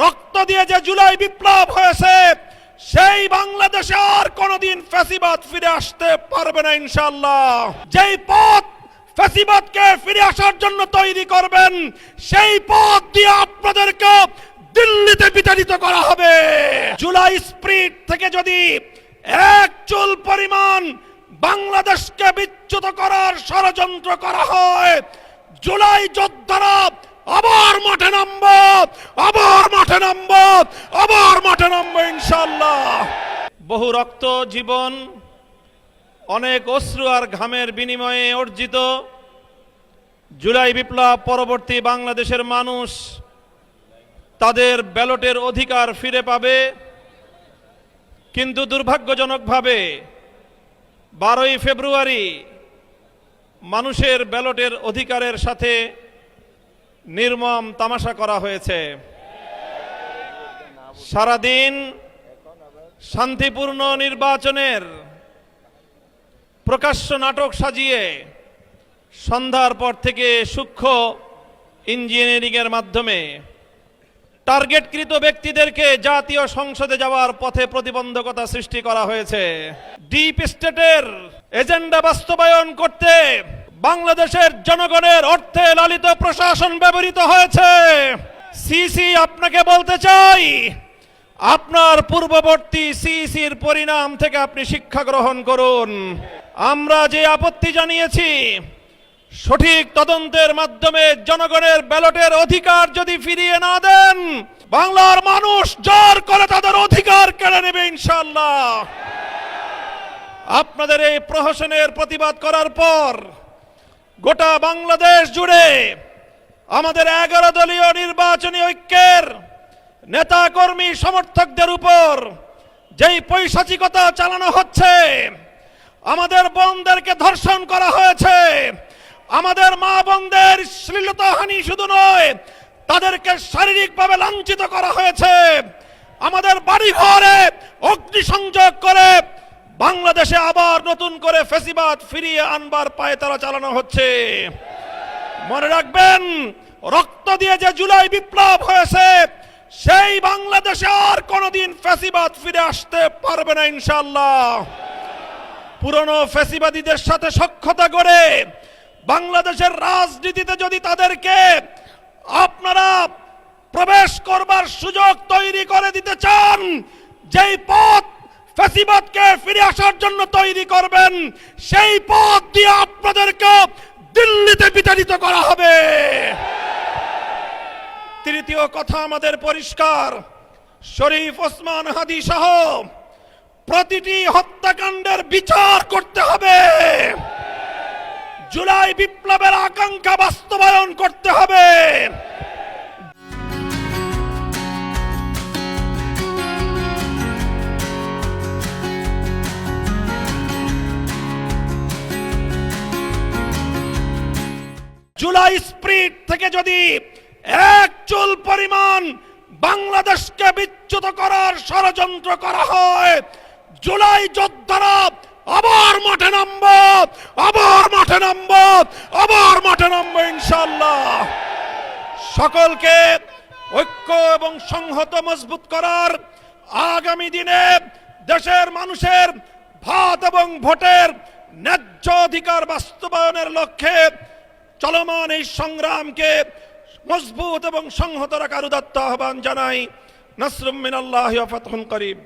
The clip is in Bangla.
রক্ত দিয়ে যে জুলাই বিপ্লব হয়েছে, সেই বাংলাদেশে আর কোনোদিন ফ্যাসিবাদ ফিরে আসতে পারবে না ইনশাআল্লাহ। যেই পথ ফ্যাসিবাদকে ফিরে আসার জন্য তৈরি করবেন, সেই পথ দিয়ে আপনাদেরকে দিল্লিতে বিতাড়িত করা হবে। জুলাই স্পিরিট থেকে যদি এক চুল পরিমাণ বাংলাদেশকে বিচ্যুত করার ষড়যন্ত্র করা হয়, জুলাই যোদ্ধারা আবার মাঠে নামবো, আবার মাঠে নামবো, আবার মাঠে নামবো ইনশাআল্লাহ। বহু রক্ত, জীবন, অনেক অশ্রু আর ঘামের বিনিময়ে অর্জিত জুলাই বিপ্লব পরবর্তী বাংলাদেশের মানুষ তাদের ব্যালটের অধিকার ফিরে পাবে। কিন্তু দুর্ভাগ্যজনকভাবে 12ই ফেব্রুয়ারি মানুষের ব্যালটের অধিকারের সাথে নির্মম তামাশা করা হয়েছে। সারাদিন শান্তিপূর্ণ নির্বাচনের প্রকাশ্য নাটক সাজিয়ে সন্ধ্যার পর থেকে সূক্ষ্ম ইঞ্জিনিয়ারিংয়ের মাধ্যমে টার্গেটকৃত ব্যক্তিদেরকে জাতীয় সংসদে যাওয়ার পথে প্রতিবন্ধকতা সৃষ্টি করা হয়েছে। ডিপ স্টেটের এজেন্ডা বাস্তবায়ন করতে বাংলাদেশের জনগণের অর্থে লালিত প্রশাসন ব্যবহৃত হয়েছে। সিসি, আপনাকে বলতে চাই, আপনার পূর্ববর্তী সিসির পরিণাম থেকে আপনি শিক্ষা গ্রহণ করুন। আমরা যে আপত্তি জানিয়েছি, সঠিক তদন্তের মাধ্যমে জনগণের ব্যালটের অধিকার যদি ফিরিয়ে না দেন, বাংলার মানুষ জোর করে তাদের অধিকার কেড়ে নেবে ইনশাআল্লাহ। আপনাদের এই প্রহসনের প্রতিবাদ করার পর গোটা বাংলাদেশ জুড়ে আমাদের 11 দলীয় নির্বাচনী ঐক্যের নেতা কর্মী সমর্থকদের উপর যেই পৈশাচিকতা চালানো হচ্ছে, আমাদের বোনদেরকে ধর্ষণ করা হয়েছে, আমাদের মা বোনদের শ্লীলতাহানি শুধু নয়, তাদেরকে শারীরিকভাবে লাঞ্ছিত করা হয়েছে, আমাদের বাড়ি ঘরে অগ্নিসংযোগ করে বাংলাদেশে আবার নতুন করে ফ্যাসিবাদ ফিরিয়ে আনবার পায়তারা চালানো হচ্ছে। মনে রাখবেন, রক্ত দিয়ে যে জুলাই বিপ্লব হয়েছে, সেই বাংলাদেশে আর কোনোদিন ফ্যাসিবাদ ফিরে আসতে পারবে না ইনশাআল্লাহ। পুরনো ফ্যাসিবাদীদের সাথে সখ্যতা করে বাংলাদেশের রাজনীতিতে যদি তাদেরকে আপনারা প্রবেশ করবার সুযোগ তৈরি করে দিতে চান, যেই পথ ফ্যাসিবাদকে ফিরে আসার জন্য তৈরি করবেন, সেই পথ দিয়ে আপনাদেরকে দিল্লিতে বিতাড়িত করা হবে। তৃতীয় কথা আমাদের পরিষ্কার, শরীফ ওসমান হাদি সহ প্রতিটি হত্যাকাণ্ডের বিচার করতে হবে। জুলাই বিপ্লবের আকাঙ্ক্ষা বাস্তবায়ন করতে হবে। জুলাই স্পিরিট থেকে যদি এক চুল পরিমাণ বাংলাদেশকে বিচ্যুত করার ষড়যন্ত্র করা হয়, জুলাই যোদ্ধারা আবার মাঠে নামবো, আবার মাঠে নামবো, আবার মাঠে নামবো ইনশাআল্লাহ। সকলকে ঐক্য এবং সংহত মজবুত করার, আগামী দিনে দেশের মানুষের ভাত এবং ভোটের ন্যায্য অধিকার বাস্তবায়নের লক্ষ্যে চলমান এই সংগ্রামকে মজবুত এবং সংহত রাখার উদাত্ত আহ্বান জানাই। নাসরুম মিনাল্লাহি ওয়া ফাতহুন করিব।